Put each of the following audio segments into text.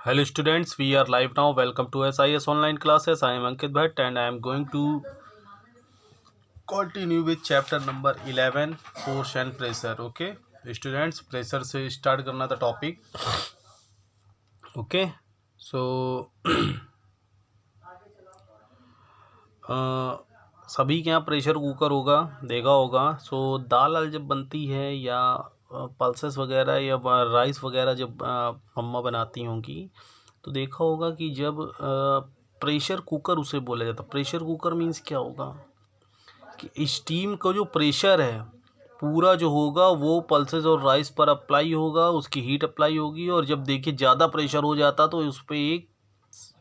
Hello students, we are live now. Welcome to SIS online classes. I am Ankit Bhatt and I am going to continue with chapter number 11, force and pressure. Okay students, pressure से start करना था topic. Okay, so सभी के यहाँ pressure cooker होगा, देखा होगा. सो दाल जब बनती है या पल्सेस वगैरह या राइस वगैरह जब मम्मा बनाती होंगी तो देखा होगा कि जब प्रेशर कुकर उसे बोला जाता. प्रेशर कुकर मीन्स क्या होगा कि स्टीम का जो प्रेशर है पूरा जो होगा वो पल्सेस और राइस पर अप्लाई होगा, उसकी हीट अप्लाई होगी. और जब देखिए ज़्यादा प्रेशर हो जाता तो उस पर एक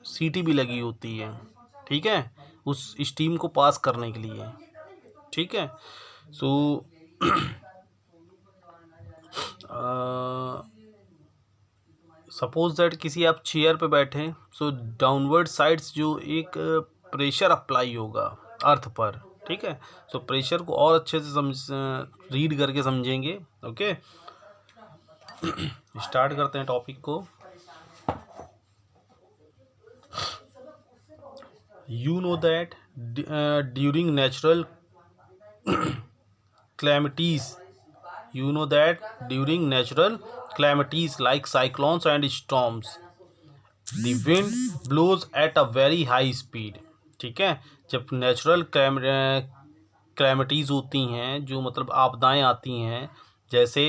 सीटी भी लगी होती है, ठीक है, उस स्टीम को पास करने के लिए. ठीक है, सो सपोज दैट किसी आप चेयर पे बैठे, सो डाउनवर्ड साइड्स जो एक प्रेशर अप्लाई होगा अर्थ पर. ठीक है, सो प्रेशर को और अच्छे से रीड करके समझेंगे. ओके, स्टार्ट करते हैं टॉपिक को. You know that during natural calamities, like cyclones and storms, the wind blows at a very high speed. ठीक है, जब नेचुरल कैलेमिटीज़ होती हैं, जो मतलब आपदाएं आती हैं, जैसे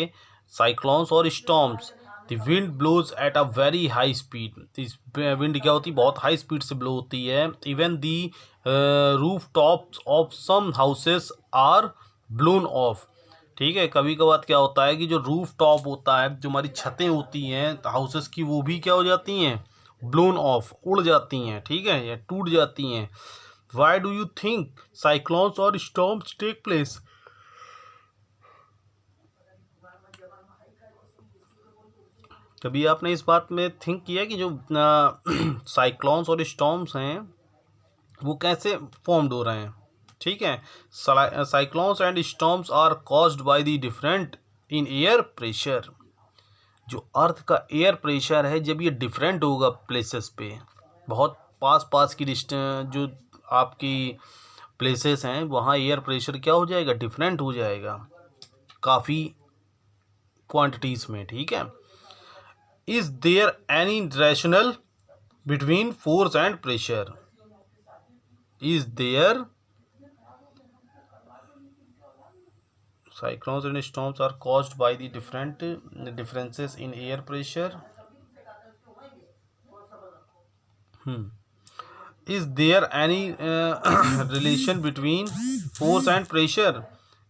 साइक्लोन्स और storms, the wind blows at a very high speed. Wind क्या होती है, बहुत हाई स्पीड से ब्लो होती है. Even the roof tops off some houses are blown off. ठीक है, कभी कभार क्या होता है कि जो रूफ टॉप होता है, जो हमारी छतें होती हैं हाउसेस की, वो भी क्या हो जाती हैं, ब्लोन ऑफ, उड़ जाती हैं. ठीक है, या टूट जाती हैं. Why do you think cyclones और स्टॉर्म्स टेक प्लेस? कभी आपने इस बात में थिंक किया कि जो साइक्लोन्स और स्टॉर्म्स हैं वो कैसे फॉर्म्ड हो रहे हैं? ठीक है, cyclones and storms are caused by the different in air pressure. जो अर्थ का एयर प्रेशर है, जब ये डिफरेंट होगा प्लेसेस पे, बहुत पास की डिस्टेंस जो आपकी प्लेसेस हैं वहाँ एयर प्रेशर क्या हो जाएगा, डिफरेंट हो जाएगा काफ़ी क्वांटिटीज़ में. ठीक है, is there any rational between force and pressure? Is there cyclones and storms are caused by the differences in air pressure. Is there any relation between force and pressure?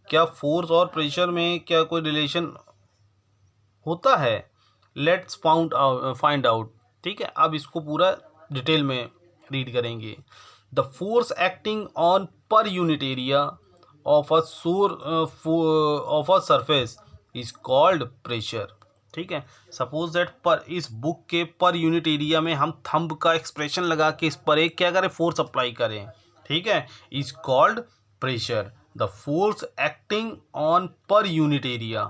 क्या force और pressure में क्या कोई relation होता है? Let's find out. ठीक है, अब इसको पूरा डिटेल में रीड करेंगे. The force acting on per unit area of a surface is called pressure. ठीक है, सपोज दैट पर इस बुक के पर यूनिट एरिया में हम थंब का एक्सप्रेशन लगा के इस पर एक क्या करें, फोर्स अप्लाई करें. ठीक है, is called pressure. The force acting on per unit area,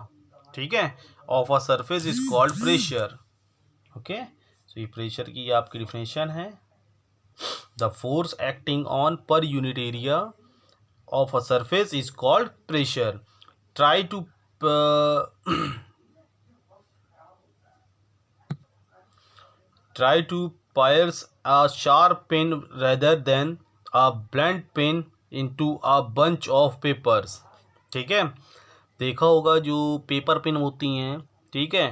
ठीक है, of a surface is called pressure. Okay, so ये प्रेशर की आपकी डिफिनेशन है. The force acting on per unit area of a surface is called pressure. Try to pierce a sharp pin rather than a blunt pin into a bunch of papers. ठीक है, देखा होगा जो paper pin होती हैं, ठीक है,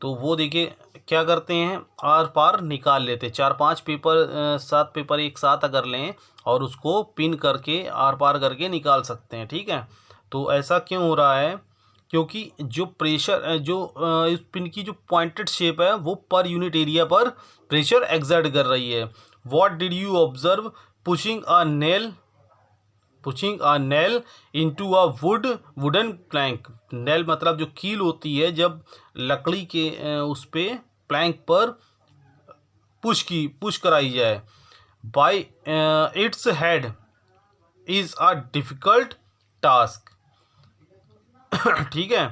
तो वो देखिए क्या करते हैं, आर पार निकाल लेते. 4-5 पेपर 7 पेपर एक साथ अगर लें और उसको पिन करके आर पार करके निकाल सकते हैं. ठीक है, तो ऐसा क्यों हो रहा है, क्योंकि जो प्रेशर जो इस पिन की जो पॉइंटेड शेप है वो पर यूनिट एरिया पर प्रेशर एक्सर्ट कर रही है. What did you observe pushing a nail into a wooden plank. Nail मतलब जो कील होती है, जब लकड़ी के उस पे प्लैंक पर पुश कराई जाए. Bye its head is a difficult task. ठीक है,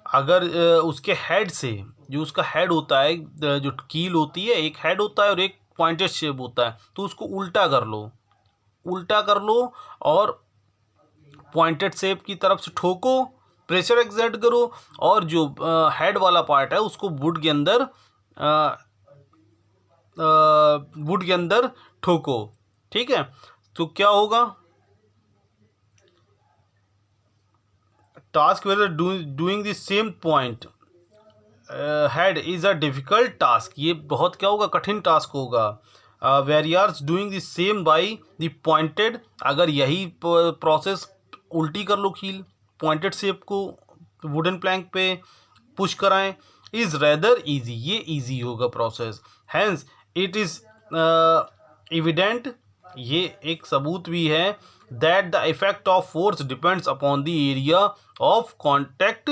अगर उसके हेड से जो उसका हेड होता है, जो कील होती है, एक हेड होता है और एक पॉइंटेड शेप होता है, तो उसको उल्टा कर लो, उल्टा कर लो और पॉइंटेड शेप की तरफ से ठोको, प्रेशर एक्सर्ट करो और जो हेड वाला पार्ट है उसको वुड के अंदर वुड के अंदर ठोको। ठीक है, तो क्या होगा, task whether doing the same point head is a difficult task, ये बहुत क्या होगा, कठिन टास्क होगा। Whereas doing the same by the pointed, अगर यही प्रोसेस उल्टी कर लो कील, पॉइंटेड शेप को वुडन प्लैंक पे पुश कराएं, इज रेदर इजी, ये इजी होगा process. Hence it is evident, ये एक सबूत भी है, that the effect of force depends upon the area of contact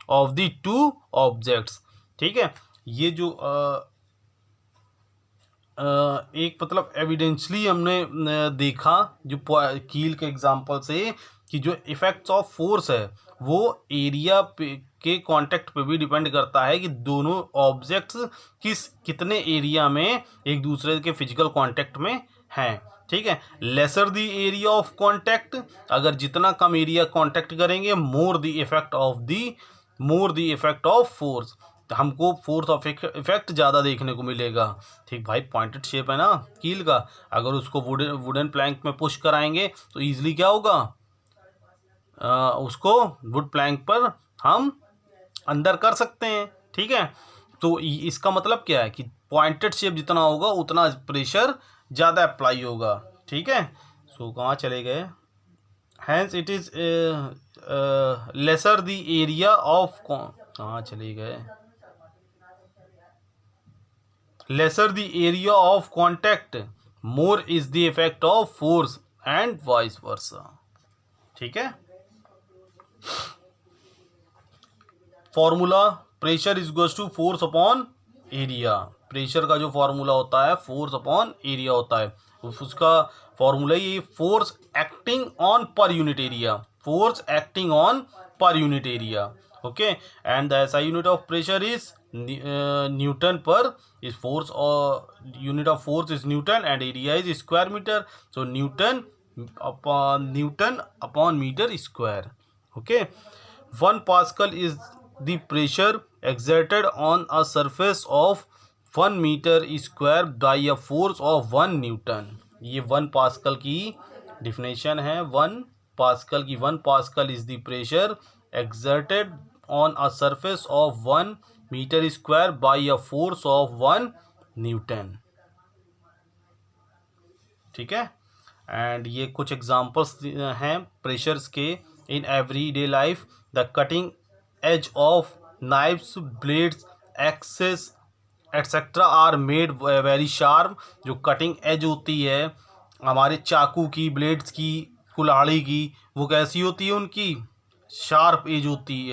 of the two objects. ठीक है, ये जो एक मतलब एविडेंशली हमने देखा जो कील के एग्जांपल से, कि जो इफेक्ट्स ऑफ फोर्स है वो एरिया पे के कांटेक्ट पे भी डिपेंड करता है, कि दोनों ऑब्जेक्ट्स कितने एरिया में एक दूसरे के फिजिकल कांटेक्ट में हैं। ठीक है, laser the area of contact, अगर जितना कम एरिया कांटेक्ट करेंगे, more the effect of force, तो हमको फोर्स ऑफ इफेक्ट ज़्यादा देखने को मिलेगा। ठीक भाई, पॉइंटेड शेप है ना कील का, अगर उसको वुडन प्लैंक में पुश कराएंगे तो ईजिली क्या होगा, उसको वुड प्लैंक पर हम अंदर कर सकते हैं। ठीक है, तो इसका मतलब क्या है कि पॉइंटेड शेप जितना होगा उतना प्रेशर ज़्यादा अप्लाई होगा। ठीक है, सो कहाँ चले गए, hence it is lesser the area of, कहाँ चले गए, lesser the area of contact more is the effect of force and vice versa. ठीक है, formula, pressure is equals to force upon area, pressure का जो फॉर्मूला होता है force upon area होता है, उसका फॉर्मूला ये, force acting on per unit area, force acting on per unit area. Okay, and the SI unit of pressure is newton per, is force और unit of force is newton and area is square metre, so newton upon metre square. Okay, 1 Pascal is the pressure exerted on a surface of 1 meter square by a force of 1 Newton। ये 1 Pascal की definition है, 1 Pascal की, 1 Pascal is the pressure exerted on a surface of 1 meter square by a force of 1 Newton। ठीक है, and ये कुछ examples हैं pressures के in everyday life, the cutting edge of knives, blades, axes etcetera are made very sharp, जो cutting edge होती है हमारे चाकू की, ब्लेड्स की, कुल्हाड़ी की, वो कैसी होती है, उनकी शार्प एज होती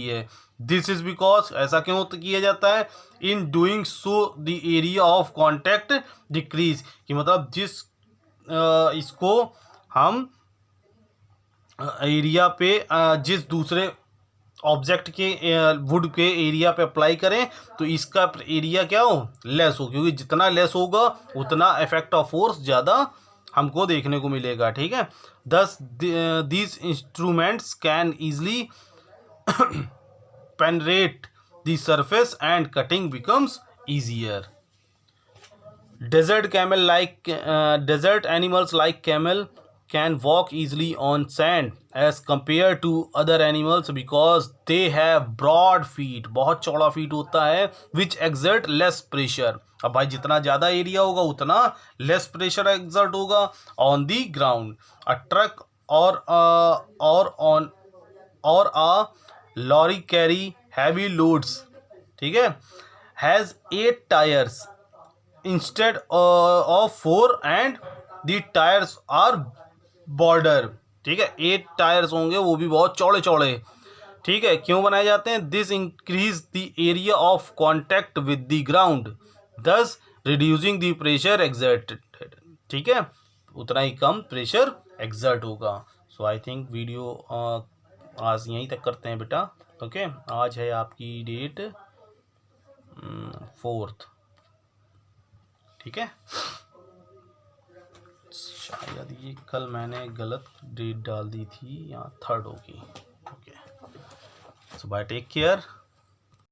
है। दिस इज बिकॉज, ऐसा क्यों किया जाता है, in doing so the area of contact decrease, कि मतलब जिस इसको हम एरिया पे जिस दूसरे ऑब्जेक्ट के वुड के एरिया पे अप्लाई करें तो इसका एरिया क्या हो, लेस हो, क्योंकि जितना लेस होगा उतना इफेक्ट ऑफ फोर्स ज़्यादा हमको देखने को मिलेगा। ठीक है, दस these instruments can easily penetrate the surface and cutting becomes easier. Desert animals like camel can walk easily on sand as compared to other animals because they have broad feet, बहुत चौड़ा फीट होता है, which exert less pressure। अब भाई जितना ज़्यादा area होगा उतना लेस प्रेशर एक्सर्ट होगा on the ground. A truck और a lorry carry heavy loads, ठीक है, has 8 tyres instead of 4 and the tyres are broader. ठीक है, 8 टायर्स होंगे, वो भी बहुत चौड़े चौड़े। ठीक है, क्यों बनाए जाते हैं, this increase the area of contact with the ground दस रिड्यूसिंग द प्रेशर एक्सर्टेड। ठीक है, उतना ही कम प्रेशर एक्सर्ट होगा। सो आई थिंक वीडियो आज यहीं तक करते हैं बेटा। ओके, आज है आपकी डेट 4th। ठीक है, शायद ये कल मैंने गलत डेट डाल दी थी, यहाँ 3rd होगी। ओके, सो बाय, टेक केयर।